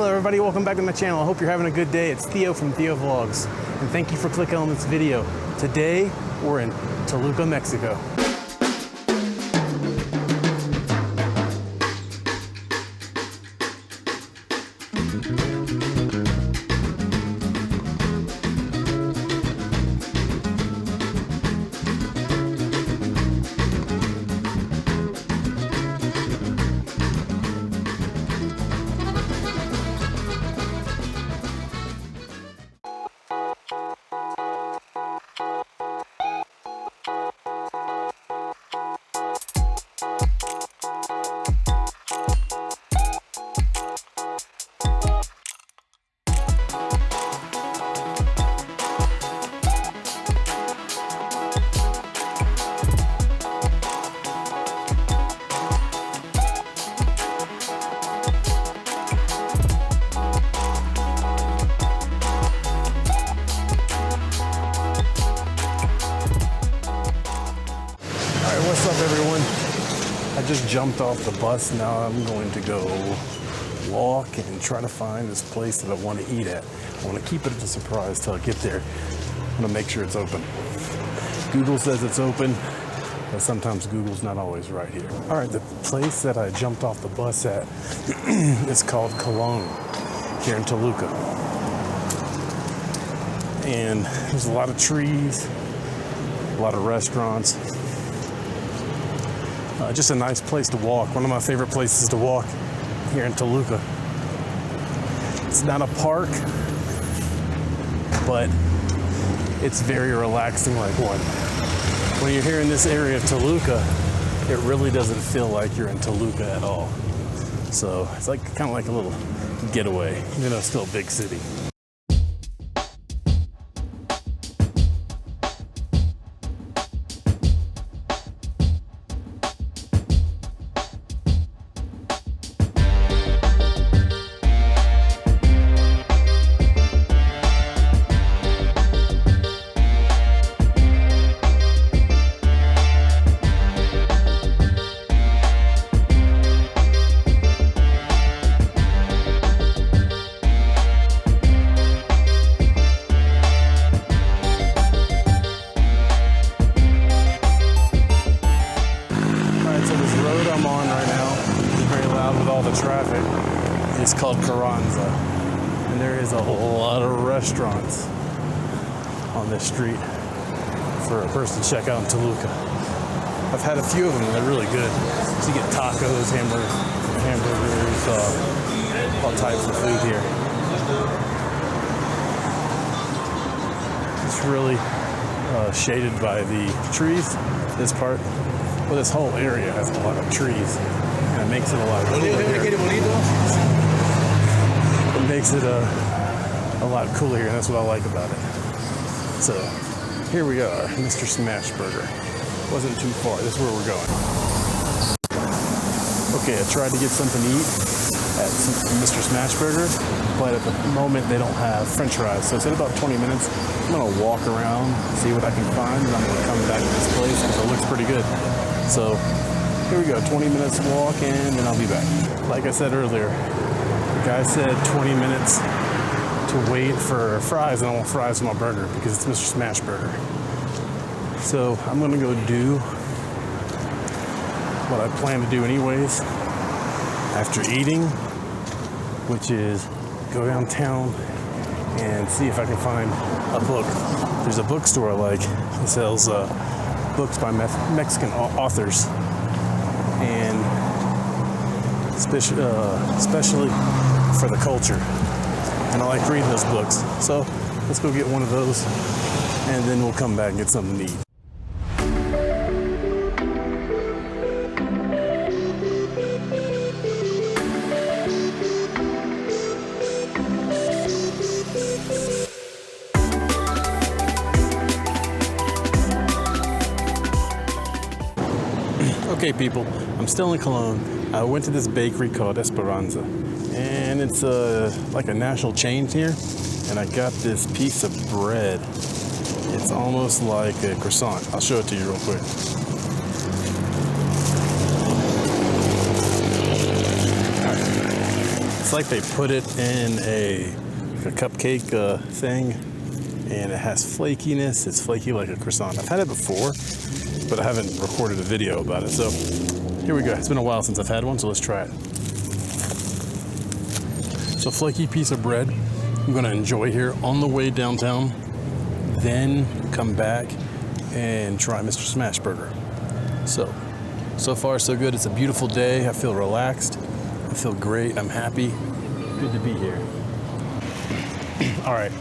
Hello everybody, welcome back to my channel. I hope you're having a good day. It's Theo from Theo Vlogs, and thank you for clicking on this video. Today, we're in Toluca, Mexico. What's up everyone? I just jumped off the bus. Now I'm going to go walk and try to find this place that I want to eat at. I want to keep it a surprise till I get there. I'm going to make sure it's open. Google says it's open, but sometimes Google's not always right here. All right, the place that I jumped off the bus at is called Cologne here in Toluca. And there's a lot of trees, a lot of restaurants. Just a nice place to walk. One of my favorite places to walk here in Toluca. It's not a park, but it's very relaxing like one. When you're here in this area of Toluca, it really doesn't feel like you're in Toluca at all. So it's like kind of like a little getaway, even though it's still a big city. Traffic is called Carranza, and there is a lot of restaurants on this street for a person to check out in Toluca. I've had a few of them and they're really good. So you get tacos, hamburgers, all types of food here. It's really shaded by the trees. This part, well, this whole area has a lot of trees. It makes it a lot cooler here. It makes it a lot cooler here, and that's what I like about it. So, here we are, Mr. Smash Burger. Wasn't too far, this is where we're going. Okay, I tried to get something to eat at Mr. Smash Burger, but at the moment they don't have french fries. So it's in about 20 minutes. I'm gonna walk around, see what I can find, and I'm gonna come back to this place because it looks pretty good. So, here we go, 20 minutes walk and then I'll be back. Like I said earlier, the guy said 20 minutes to wait for fries, and I want fries with my burger because it's Mr. Smash Burger. So I'm gonna go do what I plan to do anyways after eating, which is go downtown and see if I can find a book. There's a bookstore I like that sells books by Mexican authors. And especially for the culture. And I like reading those books. So let's go get one of those and then we'll come back and get something to eat. Okay people, I'm still in Cologne. I went to this bakery called Esperanza, and it's like a national chain here, and I got this piece of bread. It's almost like a croissant. I'll show it to you real quick. It's like they put it in a cupcake thing, and it has flakiness. It's flaky like a croissant. I've had it before, but I haven't recorded a video about it. So here we go. It's been a while since I've had one, so let's try it. So flaky piece of bread I'm gonna enjoy here on the way downtown, then come back and try Mr. Smash Burger. So far so good. It's a beautiful day. I feel relaxed. I feel great. I'm happy. Good to be here. All right,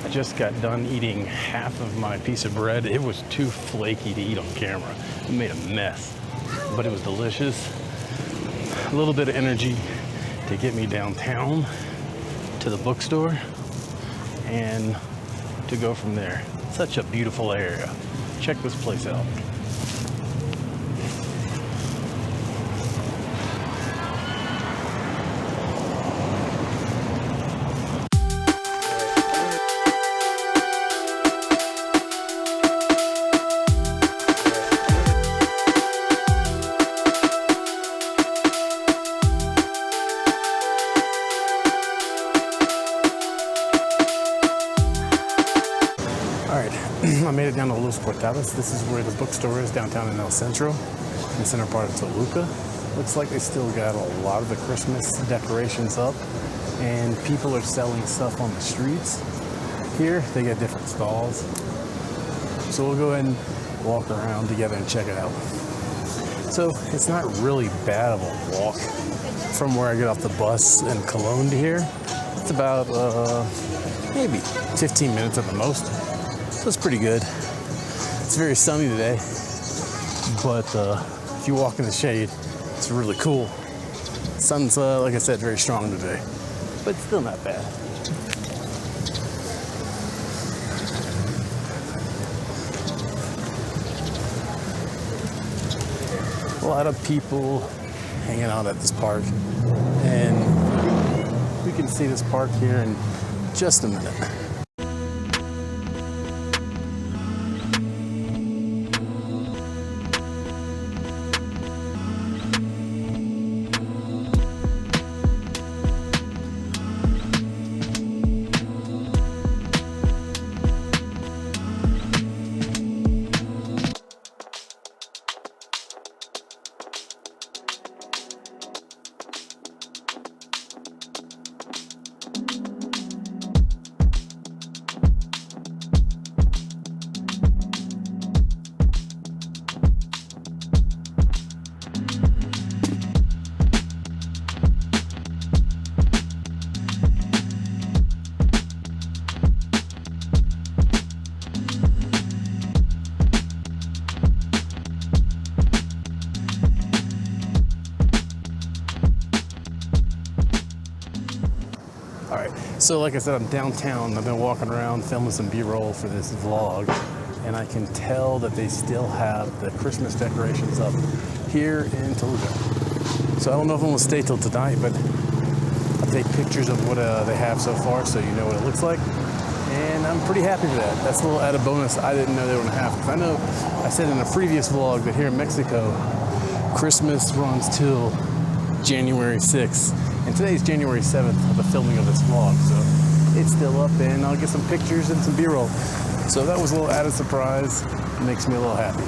I just got done eating half of my piece of bread. It was too flaky to eat on camera. It made a mess, but it was delicious. A little bit of energy to get me downtown to the bookstore and to go from there. Such a beautiful area. Check this place out. I made it down to Los Portales. This is where the bookstore is, downtown in El Centro, in the center part of Toluca. Looks like they still got a lot of the Christmas decorations up, and people are selling stuff on the streets. Here, they got different stalls. So we'll go ahead and walk around together and check it out. So it's not really bad of a walk from where I get off the bus in Cologne to here. It's about maybe 15 minutes at the most. So it's pretty good. It's very sunny today, but if you walk in the shade, it's really cool. Sun's, like I said, very strong today, but still not bad. A lot of people hanging out at this park, and we can see this park here in just a minute. So like I said, I'm downtown. I've been walking around filming some B-roll for this vlog, and I can tell that they still have the Christmas decorations up here in Toluca. So I don't know if I'm gonna stay till tonight, but I'll take pictures of what they have so far so you know what it looks like. And I'm pretty happy with that. That's a little added bonus I didn't know they were gonna have. Because I know I said in a previous vlog that here in Mexico, Christmas runs till January 6th. And today's January 7th of the filming of this vlog, so it's still up, and I'll get some pictures and some B-roll. So that was a little added surprise. It makes me a little happy.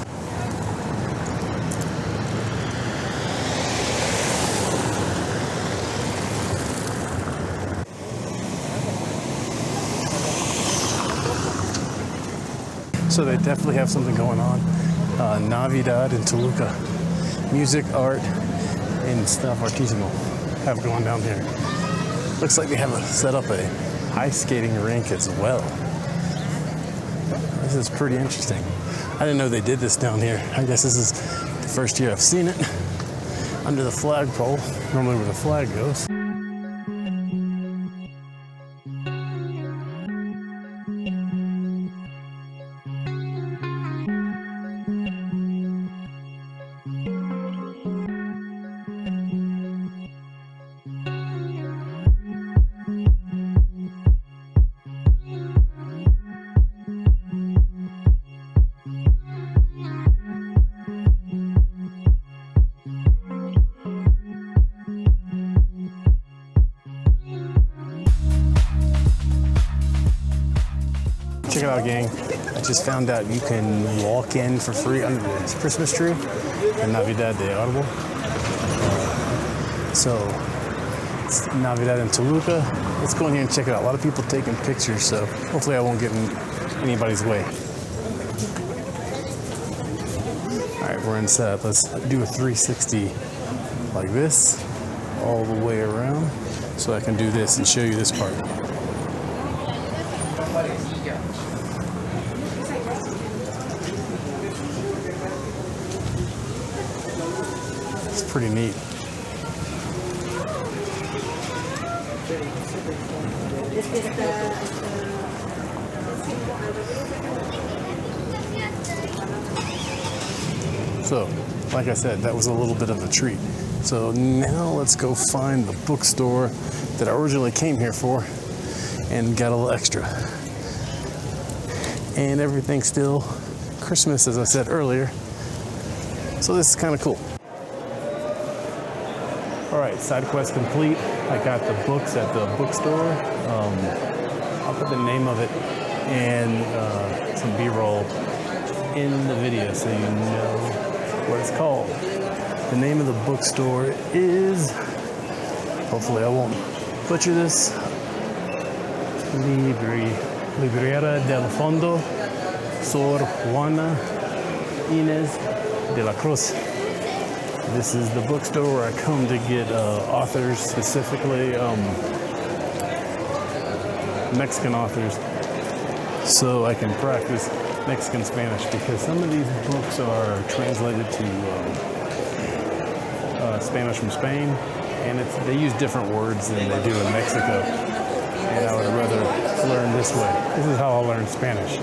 So they definitely have something going on. Navidad in Toluca. Music, art, and stuff artisanal have going down here. Looks like they have set up a ice skating rink as well. This is pretty interesting. I didn't know they did this down here. I guess this is the first year I've seen it. Under the flagpole, normally where the flag goes. check it out, gang. I just found out you can walk in for free under the Christmas tree in Navidad de Árbol. So it's Navidad in Toluca. Let's go in here and check it out. A lot of people taking pictures, so hopefully I won't get in anybody's way. All right, we're inside. Let's do a 360 like this, all the way around, so I can do this and show you this part. It's pretty neat. So, like I said, that was a little bit of a treat. So now let's go find the bookstore that I originally came here for and got a little extra. And everything's still Christmas, as I said earlier. So this is kind of cool. All right, side quest complete. I got the books at the bookstore. I'll put the name of it and some B-roll in the video so you know what it's called. The name of the bookstore is, hopefully I won't butcher this, Librería del Fondo Sor Juana Inés de la Cruz. This is the bookstore where I come to get authors, specifically Mexican authors, so I can practice Mexican Spanish, because some of these books are translated to Spanish from Spain, and they use different words than they do in Mexico, and I would rather learn this way. This is how I learn Spanish.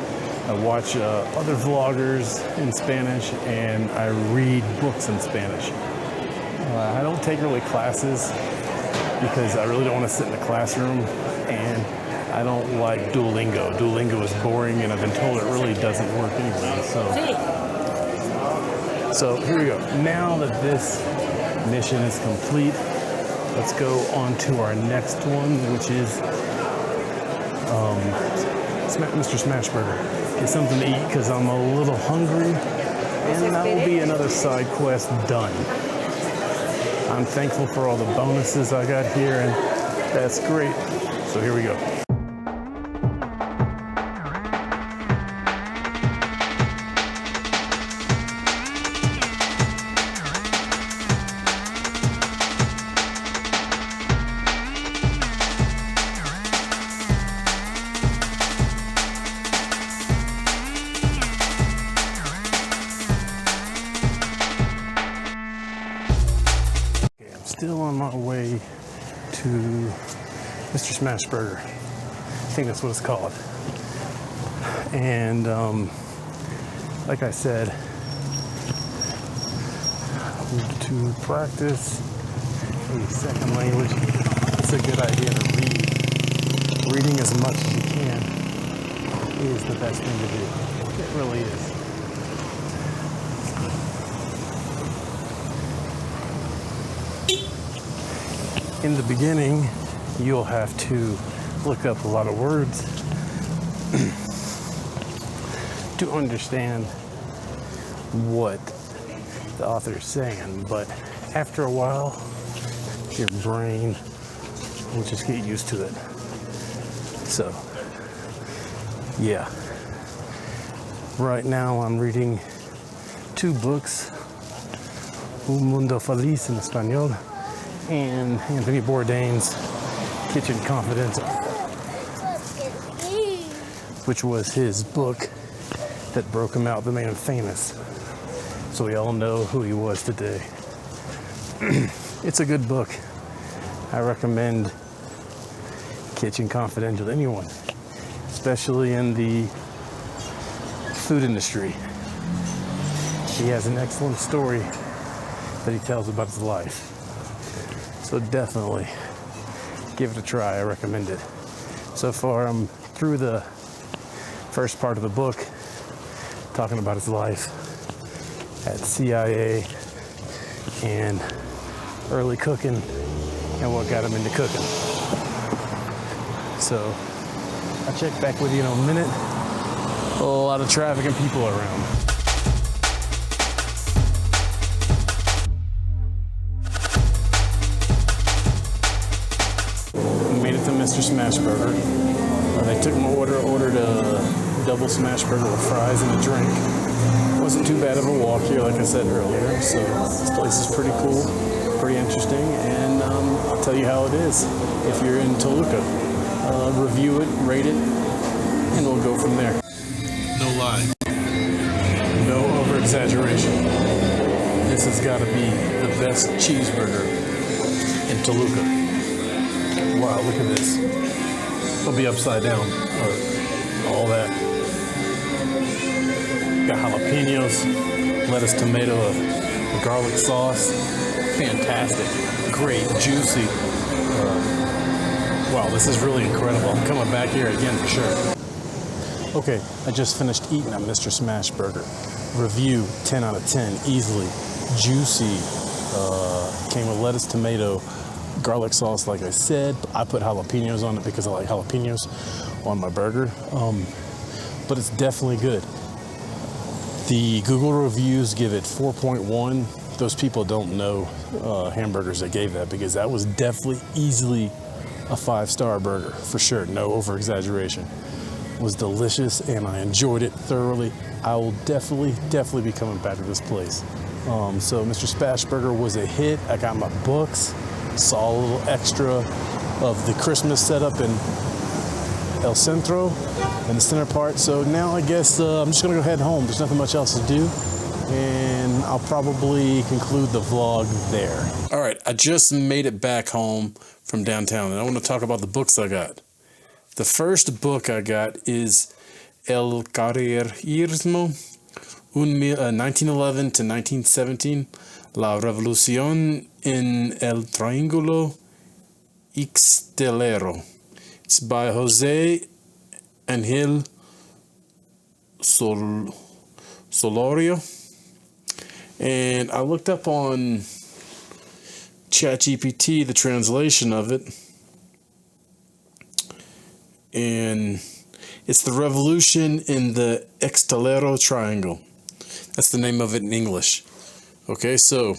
I watch other vloggers in Spanish, and I read books in Spanish. I don't take really classes because I really don't want to sit in a classroom, and I don't like Duolingo. Duolingo is boring, and I've been told it really doesn't work anyway. So here we go. Now that this mission is complete, let's go on to our next one, which is Mr. Smashburger. Get something to eat because I'm a little hungry, and that will be another side quest done. I'm thankful for all the bonuses I got here, and that's great. So here we go. Still on my way to Mr. Smashburger. I think that's what it's called. And like I said, to practice a second language, it's a good idea to read. Reading as much as you can is the best thing to do. It really is. In the beginning, you'll have to look up a lot of words to understand what the author is saying, but after a while, your brain will just get used to it. So, yeah. Right now, I'm reading 2 books, Un Mundo Feliz in Español, and Anthony Bourdain's Kitchen Confidential, which was his book that broke him out, that made him famous. So we all know who he was today. It's a good book. I recommend Kitchen Confidential to anyone, especially in the food industry. He has an excellent story that he tells about his life. So definitely give it a try. I recommend it. So far, I'm through the first part of the book, talking about his life at CIA and early cooking and what got him into cooking. So I'll check back with you in a minute A lot of traffic and people around. Made it to Mr. Smashburger. They took my order, ordered a double smash burger with fries and a drink. Wasn't too bad of a walk here, like I said earlier. So this place is pretty cool, pretty interesting, and I'll tell you how it is if you're in Toluca. Review it, rate it, and we'll go from there. No lie, no over-exaggeration. This has got to be the best cheeseburger in Toluca. Wow, look at this. It'll be upside down, or all that. Got jalapenos, lettuce, tomato, a garlic sauce. Fantastic. Great, juicy. Wow, this is really incredible. I'm coming back here again for sure. Okay, I just finished eating at Mr. Smashburger. Review, 10 out of 10, easily. Juicy. Came with lettuce, tomato, garlic sauce, like I said. I put jalapenos on it because I like jalapenos on my burger. But it's definitely good. The Google reviews give it 4.1. Those people don't know hamburgers that gave that, because that was definitely easily a 5-star burger for sure. No over exaggeration. It was delicious and I enjoyed it thoroughly. I will definitely be coming back to this place. So Mr. Smashburger was a hit. I got my books, saw a little extra of the Christmas setup in El Centro in the center part. So now I guess I'm just gonna go head home. There's nothing much else to do, and I'll probably conclude the vlog there. All right, I just made it back home from downtown, and I want to talk about the books I got. The first book I got is El Carrerismo, 1911 to 1917, La Revolución en el Triángulo Ixtelero. It's by Jose Angel Solorio. And I looked up on ChatGPT the translation of it. And it's the revolution in the Ixtelero Triangle. That's the name of it in English. Okay, so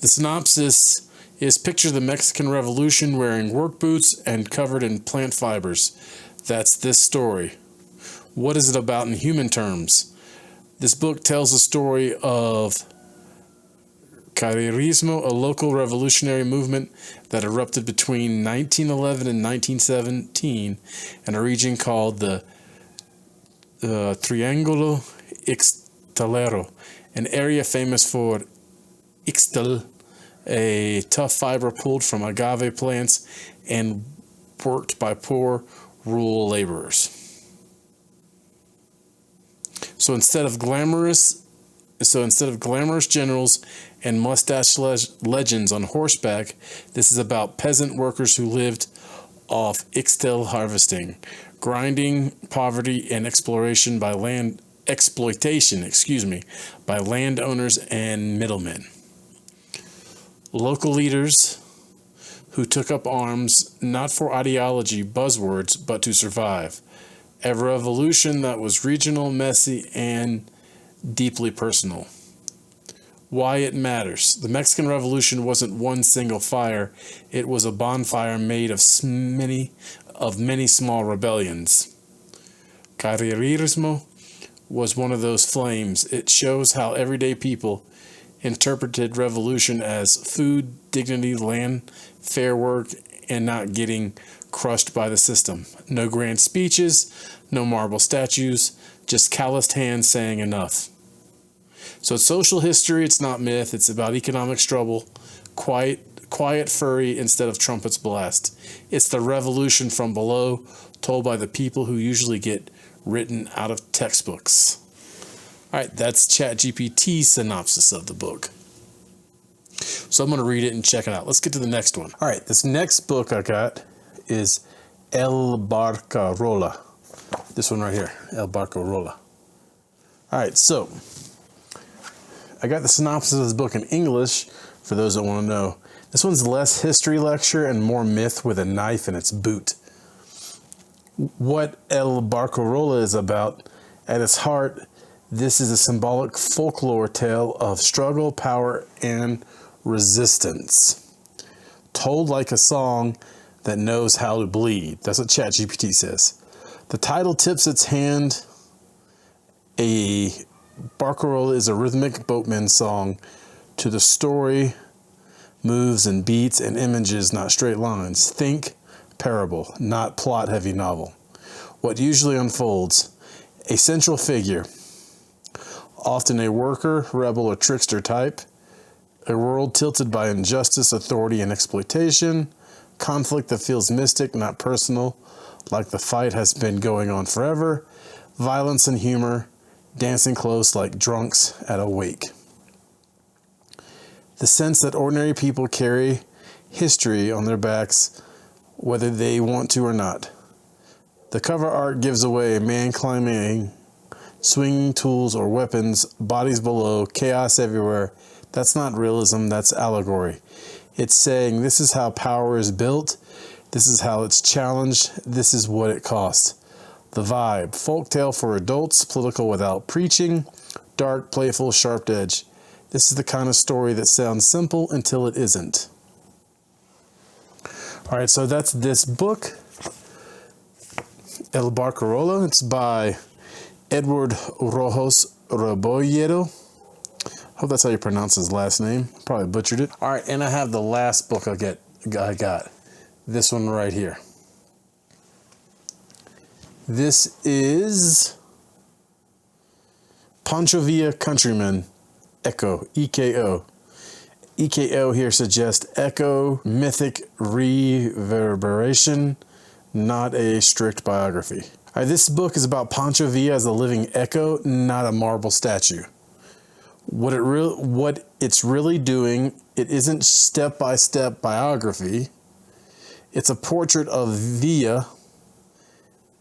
the synopsis is: picture the Mexican Revolution wearing work boots and covered in plant fibers. That's this story. What is it about in human terms? This book tells the story of Carrerismo, a local revolutionary movement that erupted between 1911 and 1917 in a region called the Triángulo Ixtelero, an area famous for ixtal, a tough fiber pulled from agave plants and worked by poor rural laborers. So instead of glamorous generals and mustache legends on horseback, this is about peasant workers who lived off ixtal harvesting, grinding, poverty, and exploitation by landowners and middlemen. Local leaders who took up arms not for ideology, buzzwords, but to survive. A revolution that was regional, messy, and deeply personal. Why it matters. The Mexican Revolution wasn't one single fire. It was a bonfire made of many small rebellions. Carrerismo was one of those flames. It shows how everyday people interpreted revolution as food, dignity, land, fair work, and not getting crushed by the system. No grand speeches, no marble statues, just calloused hands saying enough. So it's social history, it's not myth, it's about economic struggle, quiet fury instead of trumpets blast. It's the revolution from below, told by the people who usually get written out of textbooks. All right, that's ChatGPT's synopsis of the book. So I'm going to read it and check it out. Let's get to the next one. All right, this next book I got is El Barcarola. This one right here, El Barcarola. All right, so I got the synopsis of this book in English for those that want to know. This one's less history lecture and more myth with a knife in its boot. What El Barcarola is about, at its heart, this is a symbolic folklore tale of struggle, power, and resistance. Told like a song that knows how to bleed. That's what ChatGPT says. The title tips its hand. A barcarola is a rhythmic boatman song to the story, moves and beats and images, not straight lines. Think parable, not plot-heavy novel. What usually unfolds, a central figure, often a worker, rebel, or trickster type, a world tilted by injustice, authority, and exploitation, conflict that feels mystic, not personal, like the fight has been going on forever, violence and humor, dancing close like drunks at a wake. The sense that ordinary people carry history on their backs, whether they want to or not. The cover art gives away a man climbing, swinging tools or weapons, bodies below, chaos everywhere. That's not realism, that's allegory. It's saying this is how power is built, this is how it's challenged, this is what it costs. The vibe, folktale for adults, political without preaching, dark, playful, sharp edge. This is the kind of story that sounds simple until it isn't. All right, so that's this book, El Barcarola. It's by Edward Rojos Rebollero. Hope that's how you pronounce his last name. Probably butchered it. All right, and I have the last book I got. This one right here. This is Pancho Villa Countryman, Echo, EKO. EKO here suggests echo, mythic reverberation, not a strict biography. All right, this book is about Pancho Villa as a living echo, not a marble statue. What it's really doing, it isn't step-by-step biography. It's a portrait of Villa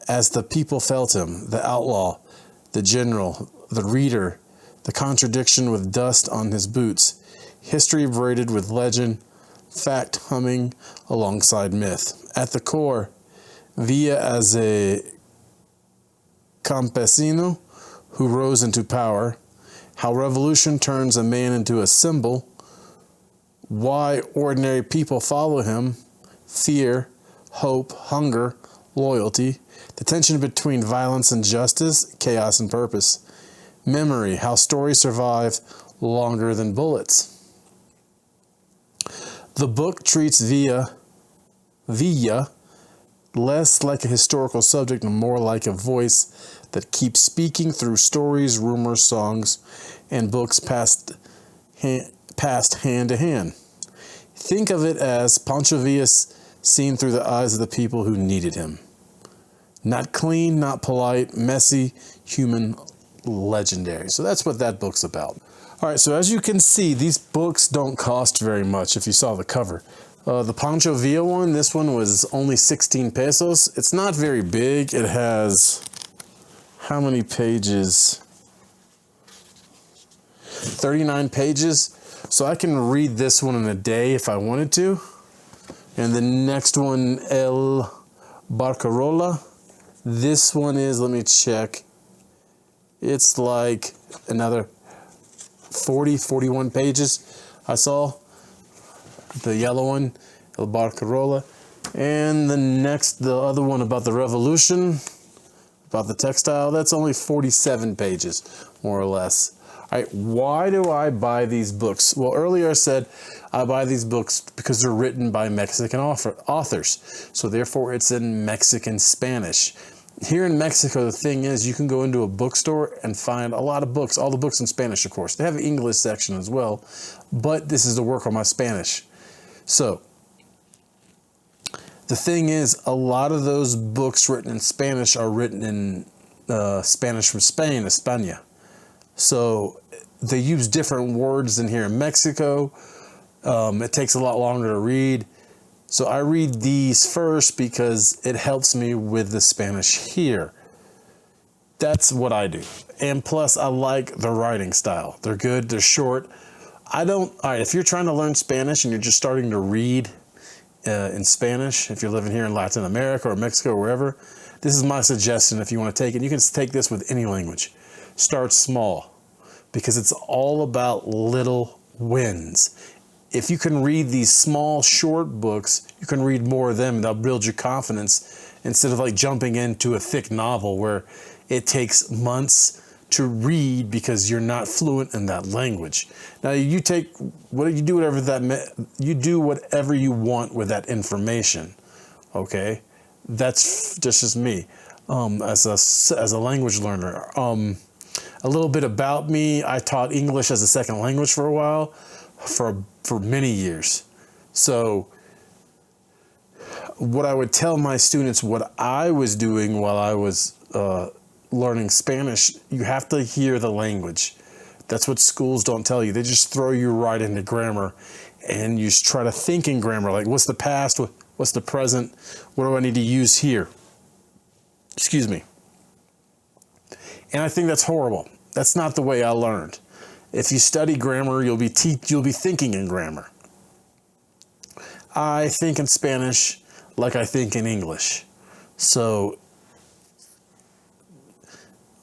as the people felt him, the outlaw, the general, the reader, the contradiction with dust on his boots, history braided with legend, fact humming alongside myth. At the core, Villa as a campesino who rose into power, how revolution turns a man into a symbol, why ordinary people follow him, fear, hope, hunger, loyalty, the tension between violence and justice, chaos and purpose, memory, how stories survive longer than bullets. The book treats Villa less like a historical subject and more like a voice that keeps speaking through stories, rumors, songs, and books passed hand to hand. Think of it as Pancho Villa seen through the eyes of the people who needed him. Not clean, not polite, messy, human, legendary. So that's what that book's about. All right, so as you can see, these books don't cost very much if you saw the cover. The Pancho Villa one, this one was only 16 pesos. It's not very big. It has, how many pages? 39 pages. So I can read this one in a day if I wanted to. And the next one, El Barcarola. This one is, let me check. It's like another 41 pages. I saw the yellow one, El Barcarola. And the other one about the revolution, about the textile, that's only 47 pages, more or less. All right, why do I buy these books? Well, earlier I said I buy these books because they're written by Mexican authors. So therefore it's in Mexican Spanish. Here in Mexico, the thing is you can go into a bookstore and find a lot of books, all the books in Spanish, of course. They have an English section as well, but this is to work on my Spanish. So the thing is, a lot of those books written in Spanish are written in Spanish from Spain, España. So they use different words than here in Mexico. It takes a lot longer to read. So I read these first because it helps me with the Spanish here. That's what I do. And plus, I like the writing style. They're good, they're short. All right, if you're trying to learn Spanish and you're just starting to read in Spanish, if you're living here in Latin America or Mexico or wherever, this is my suggestion if you want to take it. You can take this with any language. Start small, because it's all about little wins. If you can read these small, short books, you can read more of them, and they'll build your confidence instead of like jumping into a thick novel where it takes months to read because you're not fluent in that language. Now you do whatever you want with that information. Okay, that's just me as a language learner. A little bit about me: I taught English as a second language for a while, for many years. So what I would tell my students, what I was doing while I was learning Spanish, you have to hear the language. That's what schools don't tell you. They just throw you right into grammar, and you just try to think in grammar, like what's the past, what's the present, what do I need to use here? Excuse me. And I think that's horrible. That's not the way I learned. If you study grammar, you'll be thinking in grammar. I think in Spanish like I think in English. So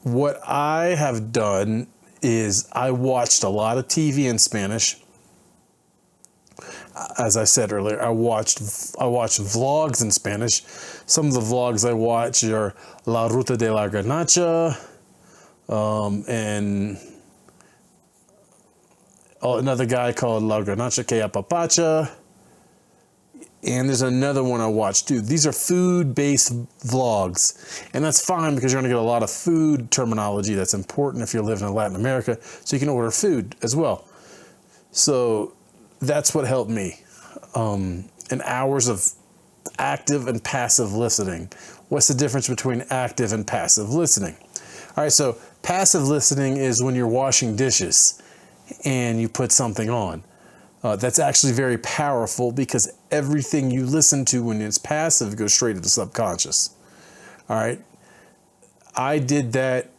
what I have done is I watched a lot of TV in Spanish. As I said earlier, I watched vlogs in Spanish. Some of the vlogs I watch are La Ruta de la Garnacha, and another guy called La Garnacha que Apapacha. And there's another one I watched too. These are food-based vlogs. And that's fine because you're going to get a lot of food terminology that's important if you're living in Latin America. So you can order food as well. So that's what helped me. And hours of active and passive listening. What's the difference between active and passive listening? All right, so passive listening is when you're washing dishes and you put something on. That's actually very powerful because everything you listen to when it's passive goes straight to the subconscious. All right. I did that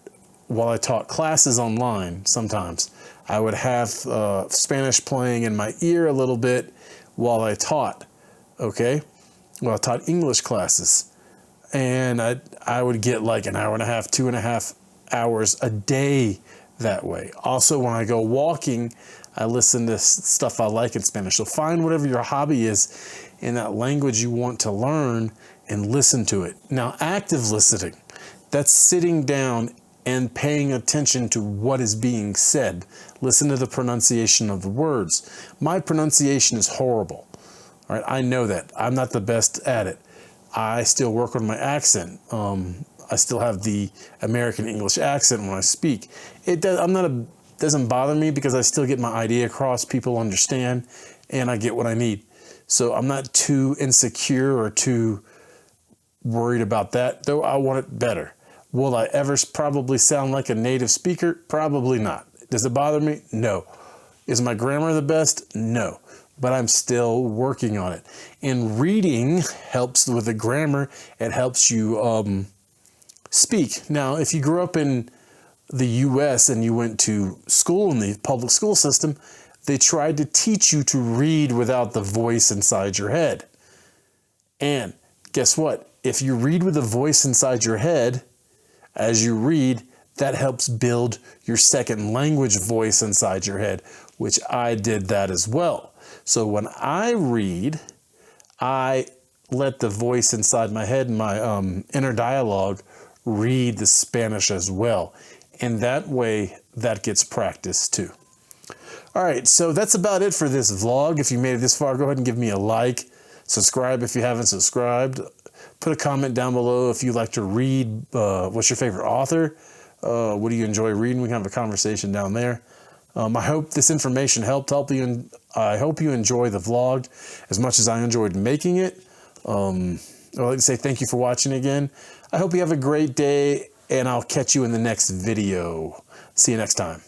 while I taught classes online. Sometimes I would have Spanish playing in my ear a little bit while I taught. Okay. Well, I taught English classes, and I would get like an hour and a half, 2.5 hours a day that way. Also, when I go walking, I listen to stuff I like in Spanish. So find whatever your hobby is in that language you want to learn and listen to it. Now, active listening, that's sitting down and paying attention to what is being said. Listen to the pronunciation of the words. My pronunciation is horrible. All right, I know that. I'm not the best at it. I still work on my accent. I still have the American English accent when I speak. Doesn't bother me because I still get my idea across, people understand, and I get what I need. So I'm not too insecure or too worried about that, though I want it better. Will I ever probably sound like a native speaker? Probably not. Does it bother me? No. Is my grammar the best? No. But I'm still working on it. And reading helps with the grammar. It helps you speak. Now, if you grew up in the U.S. and you went to school in the public school system, they tried to teach you to read without the voice inside your head. And guess what? If you read with a voice inside your head, as you read, that helps build your second language voice inside your head, which I did that as well. So when I read, I let the voice inside my head, my inner dialogue, read the Spanish as well. And that way, that gets practice too. All right, so that's about it for this vlog. If you made it this far, go ahead and give me a like. Subscribe if you haven't subscribed. Put a comment down below if you like to read. What's your favorite author? What do you enjoy reading? We can have a conversation down there. I hope this information helped. I hope you enjoy the vlog as much as I enjoyed making it. I'd like to say thank you for watching again. I hope you have a great day, and I'll catch you in the next video. See you next time.